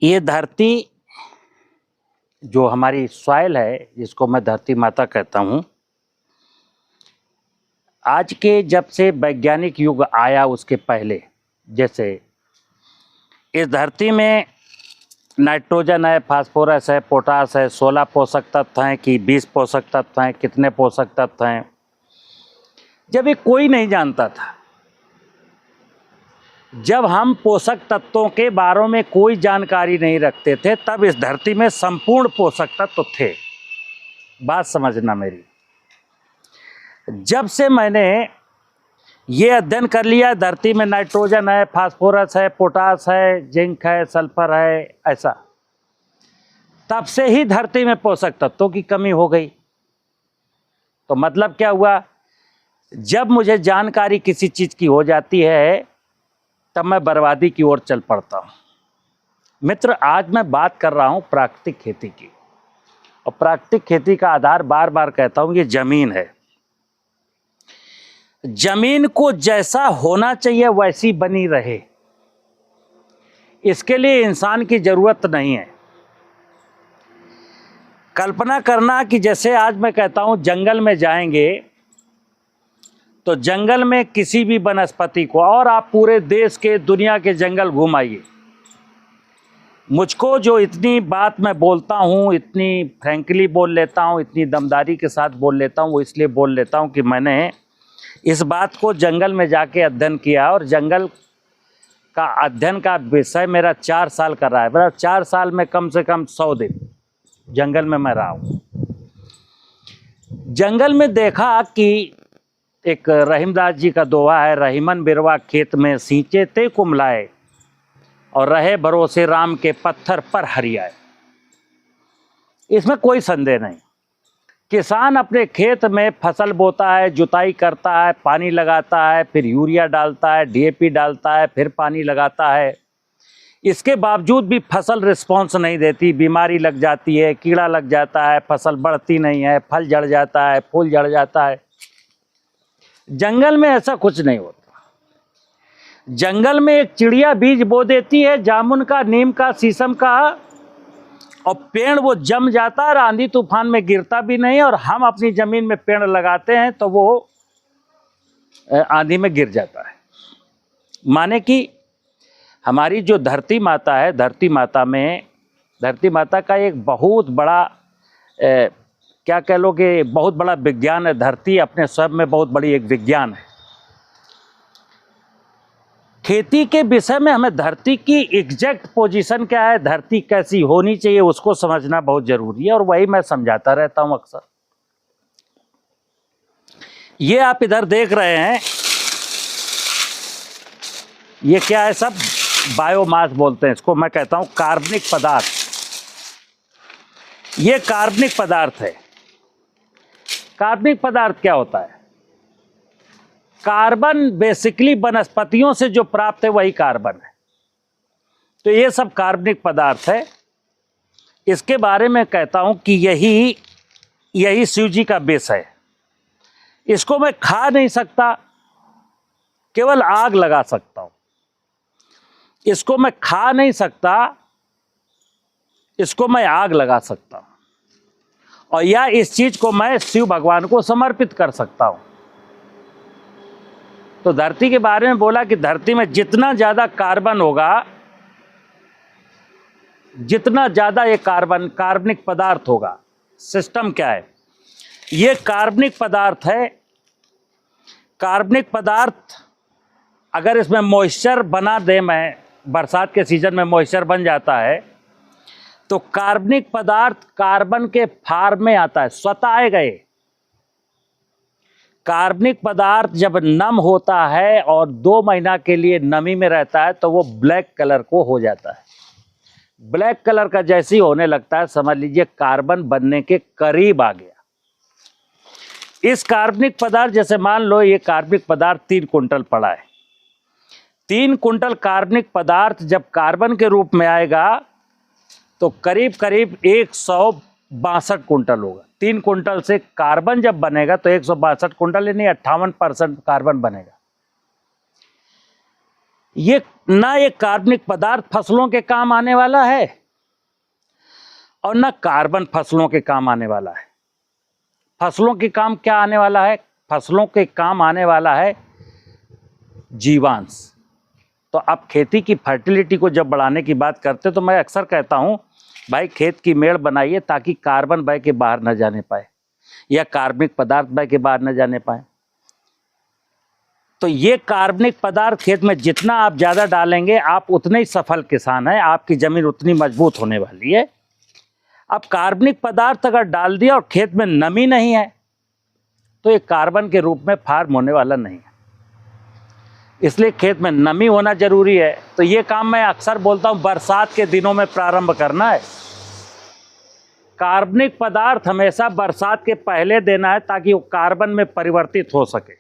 ये धरती जो हमारी सॉइल है, जिसको मैं धरती माता कहता हूँ, आज के जब से वैज्ञानिक युग आया उसके पहले, जैसे इस धरती में नाइट्रोजन है, फास्फोरस है, पोटास है, 16 पोषक तत्व हैं कि 20 पोषक तत्व हैं, कितने पोषक तत्व हैं, जब ये कोई नहीं जानता था, जब हम पोषक तत्वों के बारे में कोई जानकारी नहीं रखते थे, तब इस धरती में संपूर्ण पोषक तत्व थे। बात समझना मेरी। जब से मैंने ये अध्ययन कर लिया, धरती में नाइट्रोजन है, फास्फोरस है, पोटास है, जिंक है, सल्फर है, ऐसा, तब से ही धरती में पोषक तत्वों की कमी हो गई। तो मतलब क्या हुआ, जब मुझे जानकारी किसी चीज़ की हो जाती है तब मैं बर्बादी की ओर चल पड़ता हूँ। मित्र, आज मैं बात कर रहा हूँ प्राकृतिक खेती की, और प्राकृतिक खेती का आधार बार बार कहता हूँ ये ज़मीन है। जमीन को जैसा होना चाहिए वैसी बनी रहे, इसके लिए इंसान की जरूरत नहीं है। कल्पना करना कि जैसे आज मैं कहता हूं जंगल में जाएंगे तो जंगल में किसी भी वनस्पति को, और आप पूरे देश के दुनिया के जंगल घुमाइए, मुझको जो इतनी बात मैं बोलता हूं, इतनी फ्रैंकली बोल लेता हूं, इतनी दमदारी के साथ बोल लेता हूं, वो इसलिए बोल लेता हूं कि मैंने इस बात को जंगल में जाके अध्ययन किया, और जंगल का अध्ययन का विषय मेरा 4 साल का रहा है। मेरा 4 साल में कम से कम 100 दिन जंगल में मैं रहा हूँ। जंगल में देखा कि एक रहीमदास जी का दोहा है, रहीमन बिरवा खेत में सींचे ते कुमलाए, और रहे भरोसे राम के पत्थर पर हरियाए। इसमें कोई संदेह नहीं, किसान अपने खेत में फसल बोता है, जुताई करता है, पानी लगाता है, फिर यूरिया डालता है, डीएपी डालता है, फिर पानी लगाता है। इसके बावजूद भी फसल रिस्पॉन्स नहीं देती, बीमारी लग जाती है, कीड़ा लग जाता है, फसल बढ़ती नहीं है, फल झड़ जाता है, फूल झड़ जाता है। जंगल में ऐसा कुछ नहीं होता। जंगल में एक चिड़िया बीज बो देती है, जामुन का, नीम का, शीशम का, और पेड़ वो जम जाता है, आंधी तूफान में गिरता भी नहीं, और हम अपनी जमीन में पेड़ लगाते हैं तो वो आंधी में गिर जाता है। माने कि हमारी जो धरती माता है, धरती माता का एक बहुत बड़ा क्या कह लोगे, बहुत बड़ा विज्ञान है। धरती अपने स्वयं में बहुत बड़ी एक विज्ञान है। खेती के विषय में हमें धरती की एग्जैक्ट पोजीशन क्या है, धरती कैसी होनी चाहिए, उसको समझना बहुत जरूरी है, और वही मैं समझाता रहता हूं अक्सर। ये आप इधर देख रहे हैं, ये क्या है, सब बायोमास बोलते हैं इसको, मैं कहता हूं कार्बनिक पदार्थ। ये कार्बनिक पदार्थ है। कार्बनिक पदार्थ क्या होता है? कार्बन बेसिकली वनस्पतियों से जो प्राप्त है वही कार्बन है। तो ये सब कार्बनिक पदार्थ है। इसके बारे में कहता हूं कि यही शिव जी का बेस है। इसको मैं खा नहीं सकता, केवल आग लगा सकता हूं। इसको मैं खा नहीं सकता, इसको मैं आग लगा सकता हूं, और या इस चीज को मैं शिव भगवान को समर्पित कर सकता हूं। तो धरती के बारे में बोला कि धरती में जितना ज्यादा कार्बन होगा, जितना ज्यादा ये कार्बनिक पदार्थ होगा। सिस्टम क्या है? ये कार्बनिक पदार्थ है। कार्बनिक पदार्थ अगर इसमें मॉइस्चर बना दे, मैं बरसात के सीजन में मॉइस्चर बन जाता है, तो कार्बनिक पदार्थ कार्बन के फॉर्म में आता है, स्वतः आएगा। ये कार्बनिक पदार्थ जब नम होता है और 2 महीना के लिए नमी में रहता है तो वो ब्लैक कलर को हो जाता है। ब्लैक कलर का जैसे ही होने लगता है, समझ लीजिए कार्बन बनने के करीब आ गया। इस कार्बनिक पदार्थ, जैसे मान लो ये कार्बनिक पदार्थ 3 कुंटल पड़ा है। 3 कुंटल कार्बनिक पदार्थ जब कार्बन के रूप में आएगा तो करीब करीब 162 कुंटल होगा। 3 कुंटल से कार्बन जब बनेगा तो 162 कुंटल, यानी 58% कार्बन बनेगा। ये ना ये कार्बनिक पदार्थ फसलों के काम आने वाला है और ना कार्बन फसलों के काम आने वाला है। फसलों के काम क्या आने वाला है? फसलों के काम आने वाला है जीवांश। तो अब खेती की फर्टिलिटी को जब बढ़ाने की बात करते तो मैं अक्सर कहता हूं भाई खेत की मेड़ बनाइए ताकि कार्बन बह के बाहर न जाने पाए या कार्बनिक पदार्थ बह के बाहर न जाने पाए। तो ये कार्बनिक पदार्थ खेत में जितना आप ज़्यादा डालेंगे आप उतने ही सफल किसान हैं, आपकी ज़मीन उतनी मजबूत होने वाली है। अब कार्बनिक पदार्थ अगर डाल दिया और खेत में नमी नहीं है तो ये कार्बन के रूप में फार्म होने वाला नहीं है, इसलिए खेत में नमी होना जरूरी है। तो ये काम मैं अक्सर बोलता हूँ बरसात के दिनों में प्रारंभ करना है। कार्बनिक पदार्थ हमेशा बरसात के पहले देना है ताकि वो कार्बन में परिवर्तित हो सके।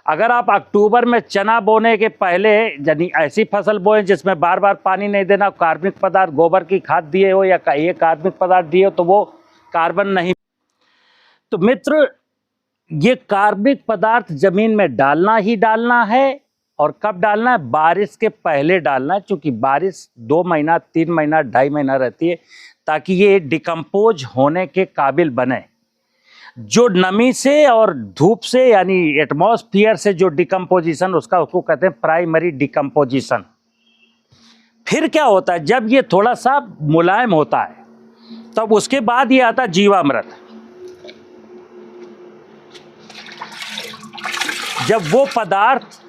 अगर आप अक्टूबर में चना बोने के पहले यानी ऐसी फसल बोए जिसमें बार बार पानी नहीं देना, कार्बनिक पदार्थ गोबर की खाद दिए हो या ये कार्बनिक पदार्थ दिए हो तो वो कार्बन नहीं। तो मित्र ये कार्बनिक पदार्थ जमीन में डालना ही डालना है। और कब डालना है? बारिश के पहले डालना है, क्योंकि बारिश 2 महीना 3 महीना 2.5 महीना रहती है ताकि ये डिकम्पोज होने के काबिल बने। जो नमी से और धूप से यानी एटमॉस्फेयर से जो डिकम्पोजिशन उसको कहते हैं प्राइमरी डिकम्पोजिशन। फिर क्या होता है? जब ये थोड़ा सा मुलायम होता है तब उसके बाद ये आता है जीवामृत। जब वो पदार्थ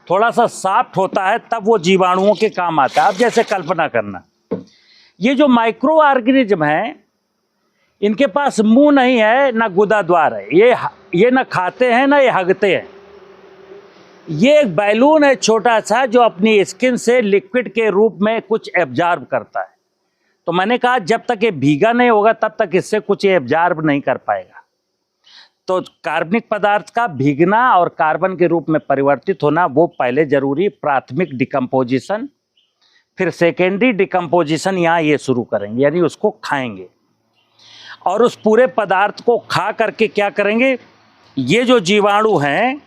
थोड़ा सा सॉफ्ट होता है तब वो जीवाणुओं के काम आता है। अब जैसे कल्पना करना, ये जो माइक्रो ऑर्गेनिज्म हैं इनके पास मुंह नहीं है ना गुदा द्वार है, ये ना खाते हैं ना ये हगते हैं। ये एक बैलून है छोटा सा जो अपनी स्किन से लिक्विड के रूप में कुछ एब्जॉर्ब करता है। तो मैंने कहा जब तक ये भीगा नहीं होगा तब तक इससे कुछ एब्जॉर्ब नहीं कर पाएगा। तो कार्बनिक पदार्थ का भीगना और कार्बन के रूप में परिवर्तित होना वो पहले जरूरी, प्राथमिक डिकम्पोजिशन, फिर सेकेंडरी डिकम्पोजिशन यहाँ ये शुरू करेंगे यानी उसको खाएंगे। और उस पूरे पदार्थ को खा करके क्या करेंगे? ये जो जीवाणु हैं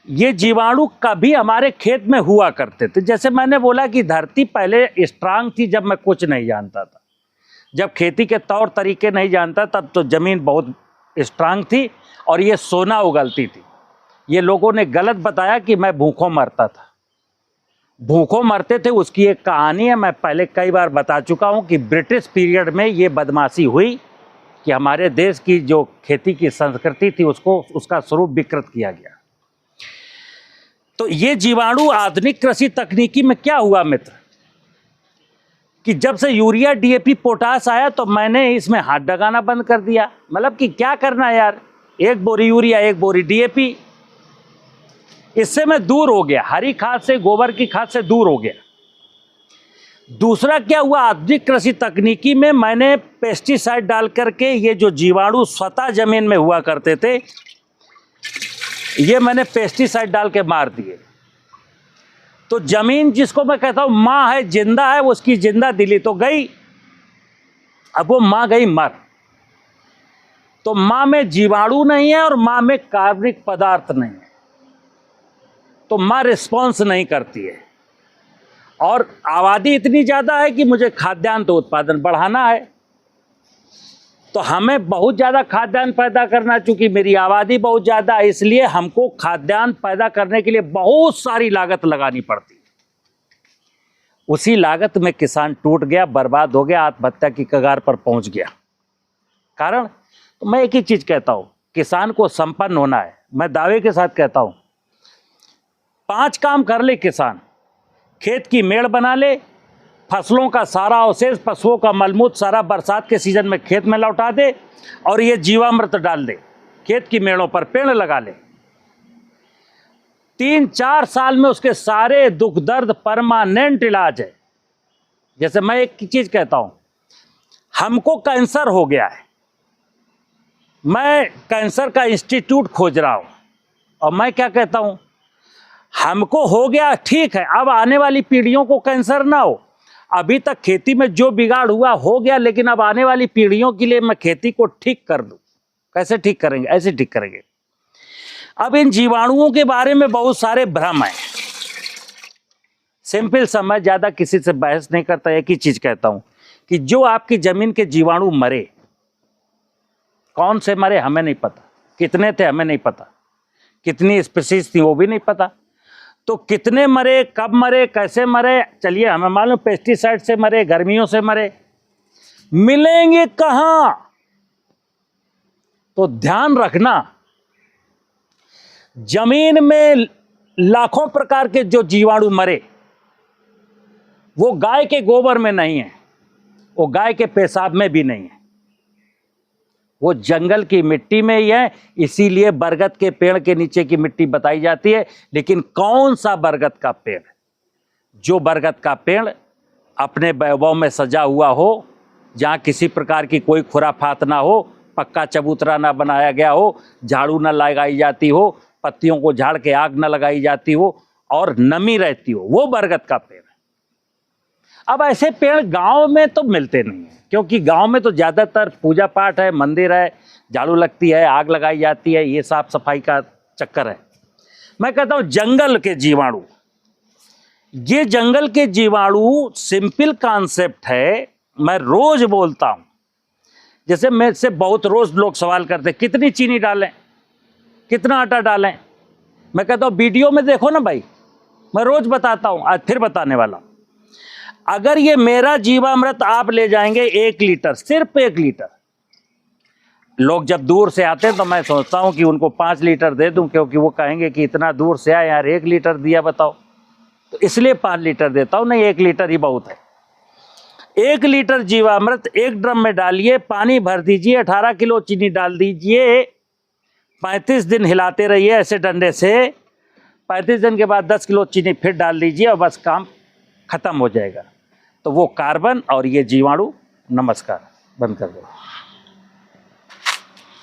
ये जीवाणु कभी हमारे खेत में हुआ करते थे। जैसे मैंने बोला कि धरती पहले स्ट्रांग थी जब मैं कुछ नहीं जानता था, जब खेती के तौर तरीके नहीं जानता तब तो ज़मीन बहुत स्ट्रांग थी और ये सोना उगलती थी। ये लोगों ने गलत बताया कि मैं भूखों मरता था। भूखों मरते थे उसकी एक कहानी है, मैं पहले कई बार बता चुका हूँ कि ब्रिटिश पीरियड में ये बदमाशी हुई कि हमारे देश की जो खेती की संस्कृति थी उसका स्वरूप विकृत किया गया। तो ये जीवाणु आधुनिक कृषि तकनीकी में क्या हुआ मित्र कि जब से यूरिया डीएपी पोटास आया तो मैंने इसमें हाथ डगाना बंद कर दिया। मतलब कि क्या करना यार, 1 बोरी यूरिया 1 बोरी डीएपी, इससे मैं दूर हो गया, हरी खाद से गोबर की खाद से दूर हो गया। दूसरा क्या हुआ, आधुनिक कृषि तकनीकी में मैंने पेस्टिसाइड डाल करके ये जो जीवाणु स्वतः जमीन में हुआ करते थे ये मैंने पेस्टिसाइड डाल के मार दिए। तो जमीन जिसको मैं कहता हूं माँ है, जिंदा है, उसकी जिंदा दिली तो गई, अब वो माँ गई मर। तो माँ में जीवाणु नहीं है और माँ में कार्बनिक पदार्थ नहीं है, तो माँ रिस्पॉन्स नहीं करती है। और आबादी इतनी ज़्यादा है कि मुझे खाद्यान्न तो उत्पादन बढ़ाना है, तो हमें बहुत ज़्यादा खाद्यान्न पैदा करना, चूँकि मेरी आबादी बहुत ज़्यादा है इसलिए हमको खाद्यान्न पैदा करने के लिए बहुत सारी लागत लगानी पड़ती है। उसी लागत में किसान टूट गया, बर्बाद हो गया, आत्महत्या की कगार पर पहुंच गया। कारण तो मैं एक ही चीज़ कहता हूँ, किसान को संपन्न होना है। मैं दावे के साथ कहता हूँ 5 काम कर ले किसान, खेत की मेड़ बना ले, फसलों का सारा अवशेष, पशुओं का मलमूत्र सारा बरसात के सीजन में खेत में लौटा दे और ये जीवामृत डाल दे, खेत की मेड़ों पर पेड़ लगा ले। 3-4 साल में उसके सारे दुख दर्द परमानेंट इलाज है। जैसे मैं एक चीज कहता हूं, हमको कैंसर हो गया है, मैं कैंसर का इंस्टीट्यूट खोज रहा हूं और मैं क्या कहता हूं, हमको हो गया ठीक है, अब आने वाली पीढ़ियों को कैंसर ना हो। अभी तक खेती में जो बिगाड़ हुआ हो गया, लेकिन अब आने वाली पीढ़ियों के लिए मैं खेती को ठीक कर दूं। कैसे ठीक करेंगे? ऐसे ठीक करेंगे। अब इन जीवाणुओं के बारे में बहुत सारे भ्रम हैं। सिंपल समझ, ज्यादा किसी से बहस नहीं करता, एक ही चीज कहता हूं कि जो आपकी जमीन के जीवाणु मरे, कौन से मरे हमें नहीं पता, कितने थे हमें नहीं पता, कितनी स्पीसीज थी वो भी नहीं पता, तो कितने मरे, कब मरे, कैसे मरे, चलिए हमें मालूम पेस्टिसाइड से मरे, गर्मियों से मरे, मिलेंगे कहां? तो ध्यान रखना, जमीन में लाखों प्रकार के जो जीवाणु मरे वो गाय के गोबर में नहीं है, वो गाय के पेशाब में भी नहीं है, वो जंगल की मिट्टी में ही है। इसीलिए बरगद के पेड़ के नीचे की मिट्टी बताई जाती है। लेकिन कौन सा बरगद का पेड़? जो बरगद का पेड़ अपने वैभव में सजा हुआ हो, जहाँ किसी प्रकार की कोई खुराफात ना हो, पक्का चबूतरा ना बनाया गया हो, झाड़ू ना लगाई जाती हो, पत्तियों को झाड़ के आग न लगाई जाती हो और नमी रहती हो, वो बरगद का पेड़ है। अब ऐसे पेड़ गांव में तो मिलते नहीं है, क्योंकि गांव में तो ज़्यादातर पूजा पाठ है, मंदिर है, झाड़ू लगती है, आग लगाई जाती है, ये साफ सफाई का चक्कर है। मैं कहता हूँ जंगल के जीवाणु, ये जंगल के जीवाणु सिंपल कॉन्सेप्ट है। मैं रोज बोलता हूँ, जैसे मेरे से बहुत रोज लोग सवाल करते कितनी चीनी डालें, कितना आटा डालें। मैं कहता हूँ वीडियो में देखो ना भाई, मैं रोज बताता हूँ, आज फिर बताने वाला। अगर ये मेरा जीवामृत आप ले जाएंगे 1 लीटर, सिर्फ 1 लीटर, लोग जब दूर से आते हैं तो मैं सोचता हूँ कि उनको 5 लीटर दे दूं, क्योंकि वो कहेंगे कि इतना दूर से आए यार 1 लीटर दिया बताओ, तो इसलिए 5 लीटर देता हूँ। नहीं, 1 लीटर ही बहुत है। 1 लीटर जीवामृत 1 ड्रम में डालिए, पानी भर दीजिए, 18 किलो चीनी डाल दीजिए, 35 दिन हिलाते रहिए ऐसे डंडे से। 35 दिन के बाद 10 किलो चीनी फिर डाल दीजिए और बस काम खत्म हो जाएगा। तो वो कार्बन और ये जीवाणु, नमस्कार, बंद कर दो।